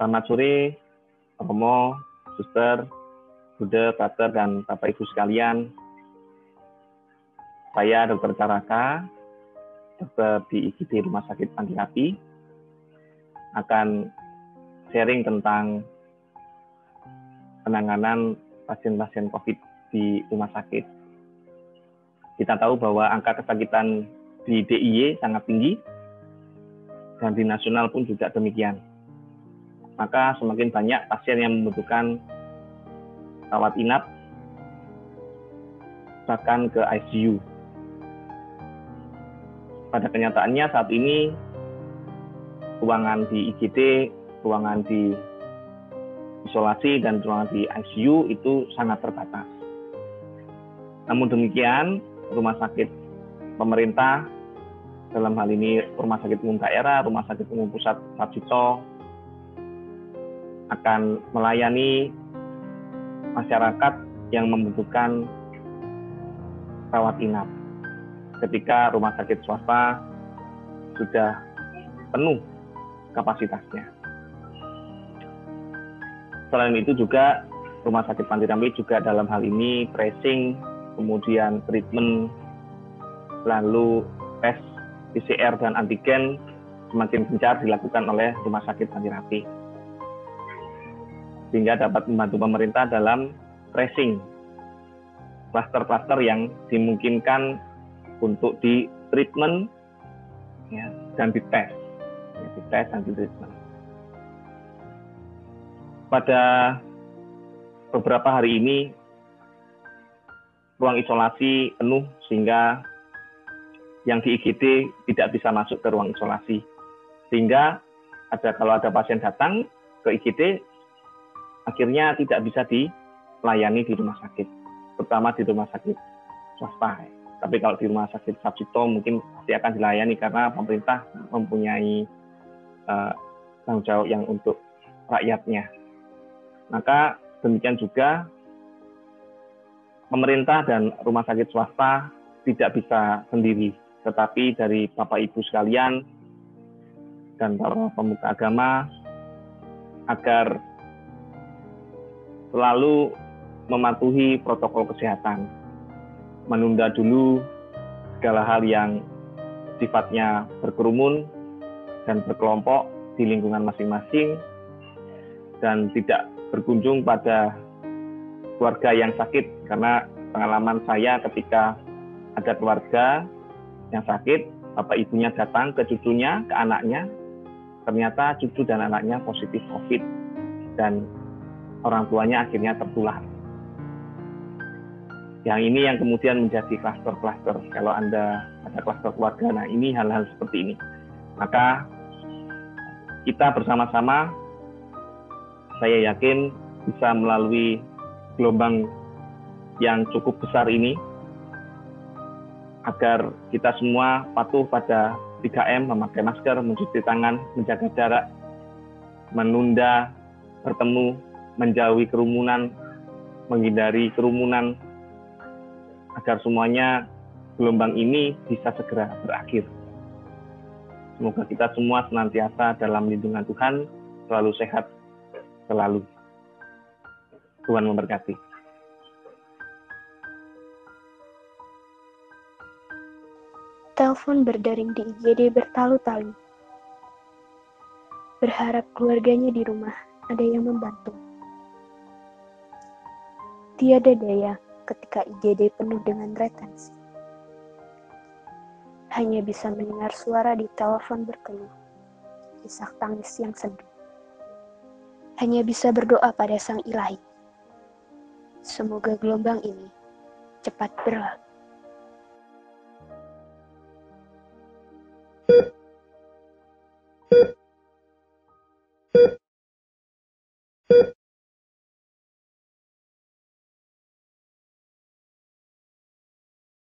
Selamat sore, Romo, Suster, Bude, Pater, dan Bapak Ibu sekalian. Saya Dr. Caraka, dokter di IGD Rumah Sakit Panti akan sharing tentang penanganan pasien-pasien COVID di rumah sakit. Kita tahu bahwa angka kesakitan di DIY sangat tinggi, dan di nasional pun juga demikian. Maka semakin banyak pasien yang membutuhkan rawat inap, bahkan ke ICU. Pada kenyataannya saat ini, ruangan di IGD, ruangan di isolasi, dan ruangan di ICU itu sangat terbatas. Namun demikian, rumah sakit pemerintah, dalam hal ini Rumah Sakit Umum Daerah, Rumah Sakit Umum Pusat Sarjito, akan melayani masyarakat yang membutuhkan rawat inap ketika rumah sakit swasta sudah penuh kapasitasnya. Selain itu juga Rumah Sakit Panti Rambe juga dalam hal ini tracing, kemudian treatment, lalu tes PCR dan antigen semakin gencar dilakukan oleh Rumah Sakit Panti Rambe, sehingga dapat membantu pemerintah dalam tracing klaster-klaster yang dimungkinkan untuk di treatment ya, dan dites, dan di treatment. Pada beberapa hari ini ruang isolasi penuh sehingga yang di IGD tidak bisa masuk ke ruang isolasi, sehingga kalau ada pasien datang ke IGD akhirnya tidak bisa dilayani di rumah sakit, terutama di rumah sakit swasta. Tapi kalau di rumah sakit Sarjito mungkin pasti akan dilayani karena pemerintah mempunyai tanggung jawab yang untuk rakyatnya. Maka demikian juga pemerintah dan rumah sakit swasta tidak bisa sendiri, tetapi dari Bapak Ibu sekalian dan para pemuka agama agar selalu mematuhi protokol kesehatan, menunda dulu segala hal yang sifatnya berkerumun dan berkelompok di lingkungan masing-masing, dan tidak berkunjung pada keluarga yang sakit, karena pengalaman saya ketika ada keluarga yang sakit, bapak ibunya datang ke cucunya, ke anaknya, ternyata cucu dan anaknya positif COVID, dan orang tuanya akhirnya tertular. Yang ini yang kemudian menjadi klaster-klaster. Kalau Anda ada klaster keluarga, nah ini hal-hal seperti ini. Maka kita bersama-sama, saya yakin bisa melalui gelombang yang cukup besar ini, agar kita semua patuh pada 3M, memakai masker, mencuci tangan, menjaga jarak, menunda bertemu, menjauhi kerumunan, menghindari kerumunan, agar semuanya gelombang ini bisa segera berakhir. Semoga kita semua senantiasa dalam lindungan Tuhan, selalu sehat, selalu. Tuhan memberkati. Telepon berdering di IGD bertalu-talu. Berharap keluarganya di rumah ada yang membantu. Tiada daya ketika IGD penuh dengan retensi. Hanya bisa mendengar suara di telepon berkeluh, isak tangis yang sedih. Hanya bisa berdoa pada Sang Ilahi. Semoga gelombang ini cepat berlalu.